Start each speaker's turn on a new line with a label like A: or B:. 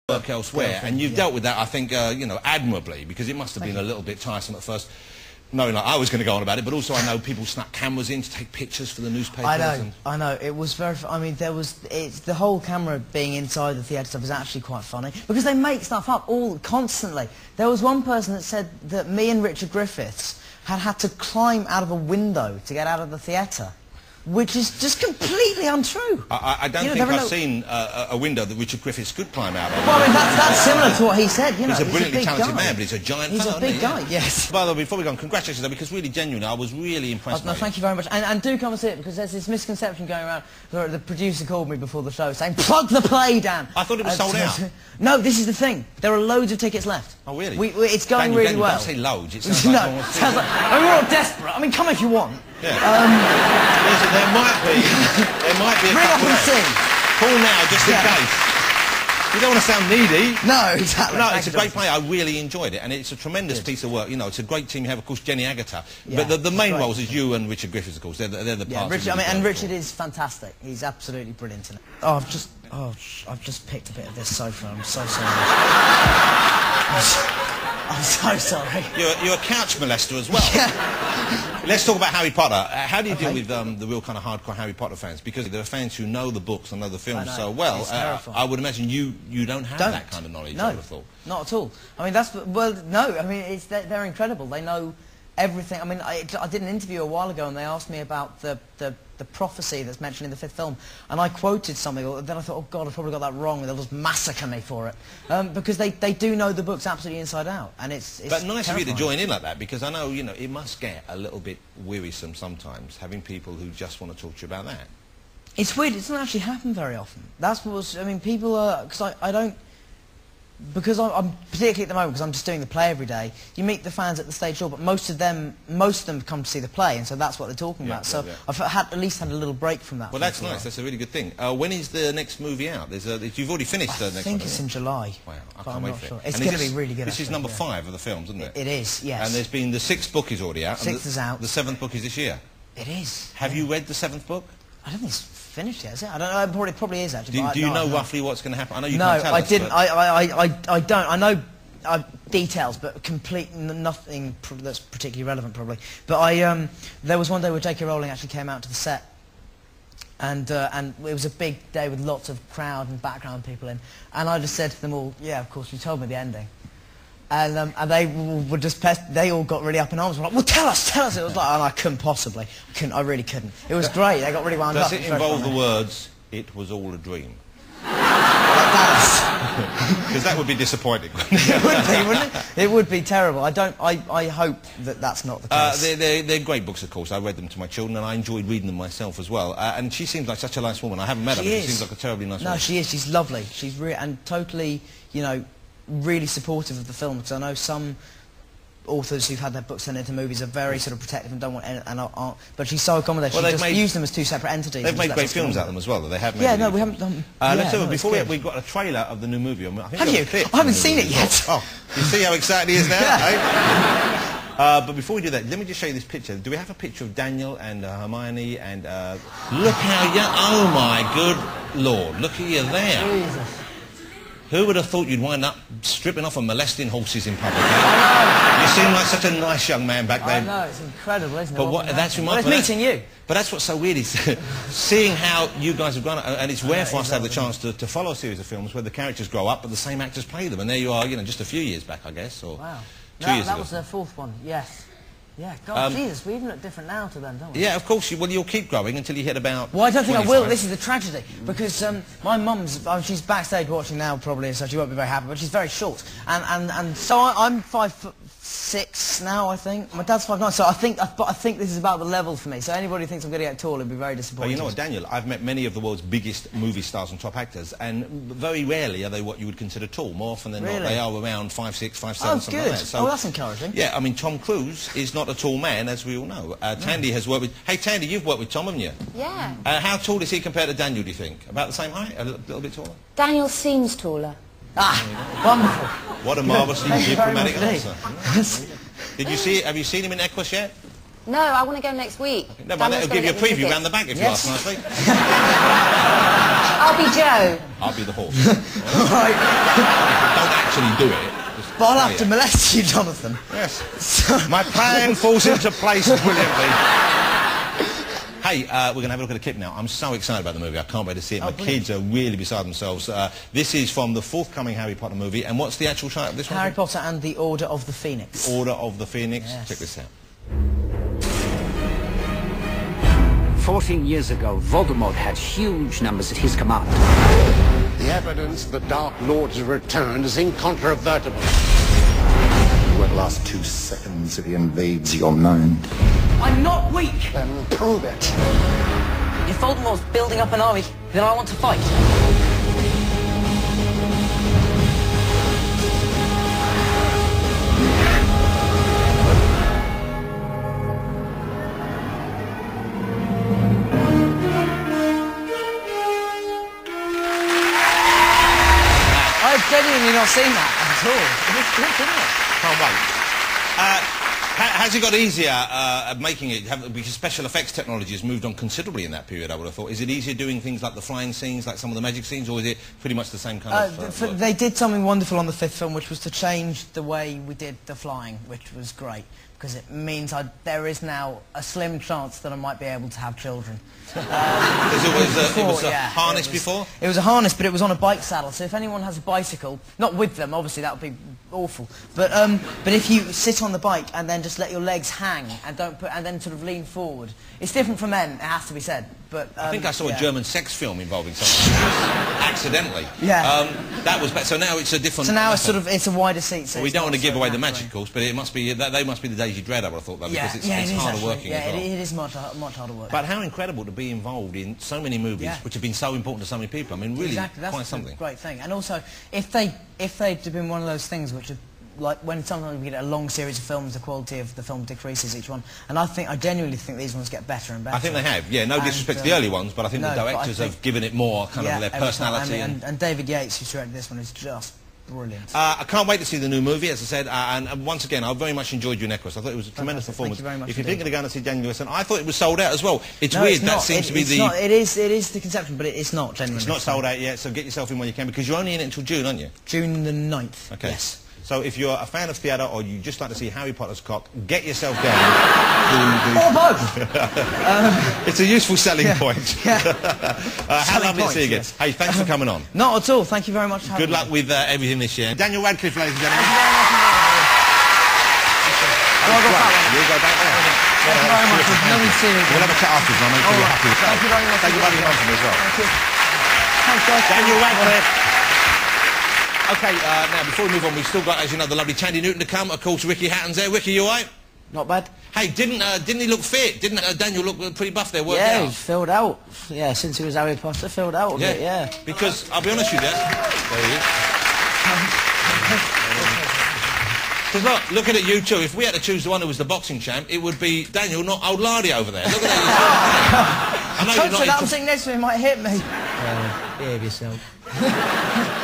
A: work elsewhere, and you've dealt with that, I think, you know, admirably, because it must have been a little bit tiresome at first, knowing like I was going to go on about it, but also I know people snuck cameras in to take pictures for the newspapers.
B: I know, it was very, I mean, the whole camera being inside the theatre stuff is actually quite funny, because they make stuff up constantly. There was one person that said that me and Richard Griffiths had to climb out of a window to get out of the theatre, which is just completely untrue.
A: I don't think I've seen a window that Richard Griffiths could climb out of.
B: Well, I mean, that's similar to what he said, you know.
A: He's a brilliantly talented man, but he's a giant
B: He's a big guy, yes.
A: By the way, before we go on, congratulations, though, because really, genuinely, I was really impressed.
B: No, thank you very much. And do come and see it, because there's this misconception going around. The producer called me before the show saying, plug the play, Dan!
A: I thought it was sold out.
B: No, this is the thing. There are loads of tickets left.
A: Oh, really?
B: It's going really well.
A: Don't say loads. It sounds like
B: no, sounds like, I mean, we're all desperate. I mean, come if you want.
A: Yeah. There might be a
B: Bring up
A: couple
B: and sing.
A: Call now, just in case. You don't want to sound needy.
B: No, exactly.
A: No, it's a great play. I really enjoyed it, and it's a tremendous piece of work. You know, it's a great team. You have, of course, Jenny Agata, but the main roles is you and Richard Griffiths, of course. They're the parts.
B: Richard, and Richard is fantastic. He's absolutely brilliant in it. Oh, I've just picked a bit of this sofa. I'm so sorry. I'm so sorry.
A: You're a couch molester as well.
B: Yeah.
A: Let's talk about Harry Potter. How do you deal with the real kind of hardcore Harry Potter fans? Because there are fans who know the books and know the films so well. I would imagine you don't have that kind of knowledge.
B: No,
A: I would have thought.
B: Not at all. I mean, no. I mean, they're incredible. They know everything. I mean, I did an interview a while ago, and they asked me about the prophecy that's mentioned in the fifth film, and I quoted something, and then I thought, oh God, I probably got that wrong, and they'll just massacre me for it, because they do know the books absolutely inside out, and it's
A: But nice
B: terrifying.
A: of you to join in like that, because I know, you know, it must get a little bit wearisome sometimes, having people who just want to talk to you about that.
B: It's weird, it doesn't actually happen very often. That's what was, I mean, people are, because I don't, because I'm particularly at the moment, because I'm just doing the play every day, you meet the fans at the stage door, but most of them come to see the play, and so that's what they're talking about. So I've at least had a little break from that.
A: Well, that's nice. That's a really good thing. When is the next movie out? You've already finished the next one.
B: I think it's in July.
A: Wow, I can't wait for it.
B: Sure. It's going to be really good.
A: This is number 5 of the films, isn't it?
B: It is, yes.
A: And there's been the 6th book is already out.
B: 6th is out.
A: The 7th book is this year.
B: It is.
A: Have you read the 7th book?
B: I don't think it's finished yet, is it? I don't know. It probably is actually.
A: Do you know roughly what's going to happen? I know you
B: no,
A: can't tell
B: I
A: us,
B: didn't. I don't. I know details, but nothing that's particularly relevant, probably. But there was one day where J.K. Rowling actually came out to the set, and it was a big day with lots of crowd and background people in, and I just said to them all, "Yeah, of course, you told me the ending." And they were just they all got really up in arms. Were like, "Well, tell us." It was like, and I couldn't possibly. I really couldn't. It was great. They got really wound up.
A: Does it involve the words, "It was all a dream"? Because that would be disappointing.
B: It would be, wouldn't it? It would be terrible. I hope that that's not the case.
A: They're great books, of course. I read them to my children, and I enjoyed reading them myself as well. And she seems like such a nice woman. I haven't met her, but she seems like a terribly nice woman.
B: No, she is. She's lovely. She's and totally, you know, really supportive of the film, because I know some authors who've had their books turned into movies are very sort of protective and don't want any, aren't, but she's so accommodating. Well, she just used them as 2 separate entities.
A: They've made great films out of them as well. They have made.
B: Yeah, no, we haven't done.
A: Before we've got a trailer of the new movie. I think
B: have you? I haven't seen it yet.
A: Oh, you see how excited he is now? Yeah. But before we do that, let me just show you this picture. Do we have a picture of Daniel and Hermione and look how young? Oh my good Lord! Look at you there.
B: Jesus.
A: Who would have thought you'd wind up stripping off and molesting horses in public?
B: I know.
A: You seem like such a nice young man back then.
B: I know, it's incredible, isn't it?
A: But that's remarkable.
B: Well, it's meeting you.
A: But that's what's so weird, is seeing how you guys have grown up, and it's rare for us to have the chance to follow a series of films where the characters grow up, but the same actors play them, and there you are, you know, just a few years back, I guess, or 2 years ago.
B: That was the 4th one, yes. Yeah, God, Jesus, we even look different now to them, don't we?
A: Yeah, of course. Well, you'll keep growing until you hit about.
B: Well, I don't think 25. I will. This is the tragedy, because my mum's, she's backstage watching now probably, so she won't be very happy, but she's very short, and so I'm 5'6" now, I think. My dad's 5'9", so I think this is about the level for me. So anybody who thinks I'm going to get tall would be very disappointed.
A: Well, you know what, Daniel? I've met many of the world's biggest movie stars and top actors, and very rarely are they what you would consider tall. More often than not, they are around 5'6", 5'7", something like that.
B: So, that's encouraging.
A: Yeah, I mean, Tom Cruise is not a tall man, as we all know. Tandy has worked with... Hey, Tandy, you've worked with Tom, haven't you?
C: Yeah.
A: How tall is he compared to Daniel, do you think? About the same height? A little bit taller?
C: Daniel seems taller.
B: Wonderful.
A: What a marvellously diplomatic answer. Have you seen him in Equus yet?
C: No, I want to go next week.
A: No, but that'll give you a preview round the back if you ask nicely.
C: I'll be Joe.
A: I'll be the horse.
B: Right.
A: Don't actually do it. Just
B: But I'll
A: say
B: have to
A: it.
B: molest you, Jonathan.
A: Yes.
B: So,
A: My plan falls into place brilliantly. Hey, we're going to have a look at a clip now. I'm so excited about the movie. I can't wait to see it. My kids are really beside themselves. This is from the forthcoming Harry Potter movie. And what's the actual title of this one?
B: Harry Potter and the Order of the Phoenix.
A: Order of the Phoenix.
B: Yes.
A: Check this out.
D: 14 years ago, Voldemort had huge numbers at his command.
E: The evidence the Dark Lord's return is incontrovertible.
F: You won't last 2 seconds if he invades your mind.
G: I'm not weak.
E: Then prove it.
G: If Voldemort's building up an army, then I want to fight.
B: I've genuinely not seen that at all. It was good, didn't it?
A: Can't wait. Has it got easier at making it, because special effects technology has moved on considerably in that period, I would have thought. Is it easier doing things like the flying scenes, like some of the magic scenes, or is it pretty much the same kind of work?
B: They did something wonderful on the 5th film, which was to change the way we did the flying, which was great, because it means there is now a slim chance that I might be able to have children.
A: Because it was a harness before?
B: It was a harness, but it was on a bike saddle, so if anyone has a bicycle, not with them, obviously that would be awful, but if you sit on the bike and then just let your legs hang and then sort of lean forward, it's different for men, it has to be said, but
A: I think I saw a German sex film involving something accidentally.
B: Yeah.
A: That was better. So now it's a different.
B: So now it's
A: method.
B: it's a wider seat. So
A: Well, we don't want to give away the
B: natural.
A: magic, of course, but it must be they must be the days you dread. I would have thought that because it's
B: it is
A: harder
B: actually.
A: working as well.
B: It is much harder work.
A: But how incredible to be involved in so many movies, which have been so important to so many people. I mean, really,
B: exactly, that's
A: quite something.
B: a great thing. And also, if they'd have been one of those things which are like when sometimes we get a long series of films, the quality of the film decreases each one. And I genuinely think these ones get better and better.
A: I think they have. Yeah, no disrespect to the early ones, but I think the directors have given it more kind of their personality.
B: And David Yates, who directed this one, is just brilliant.
A: I can't wait to see the new movie, as I said, and once again, I very much enjoyed your necklace. I thought it was a tremendous performance.
B: Thank you very much
A: if you're
B: indeed.
A: thinking of going to see Daniel Lewison, I thought it was sold out as well. It's
B: No,
A: weird,
B: it's
A: that
B: not.
A: seems to be the...
B: Not, it is the conception, but it's not genuinely.
A: It's not sold out yet, so get yourself in when you can, because you're only in it until June, aren't you?
B: June the 9th.
A: Okay.
B: Yes.
A: So if you're a fan of theatre or you just like to see Harry Potter's cock, get yourself down
B: Or both.
A: It's a useful selling point.
B: Yeah.
A: How lovely to see you again.
B: Yes.
A: Hey, thanks for coming on.
B: Not at all. Thank you very much for having
A: Good luck with everything this year. Daniel Radcliffe, ladies and gentlemen.
B: I'll go back.
A: You go back there.
B: Thank you very much. Lovely to see you.
A: We'll have a chat afterwards, and I'll make sure you're happy.
B: Thank you very much.
A: Thank you very much for me as well.
B: Thank you. Thanks, guys.
A: Daniel Radcliffe. Okay, now before we move on, we've still got, as you know, the lovely Chandy Newton to come. Of course, Ricky Hatton's there. Ricky, you all right?
B: Not bad.
A: Hey, didn't he look fit? Didn't Daniel look pretty buff there? Worked
G: Yeah,
A: out?
G: he's filled out. Yeah, since he was Harry Potter, filled out a bit, yeah.
A: Because, I'll be honest with you, there he is. Because look at it, you two. If we had to choose the one who was the boxing champ, it would be Daniel, not old Lardy over there. Look at that. I know
B: Don't
A: you're
B: say
A: not
B: that, I'm sitting next to him, he might hit me.
G: Behave yourself.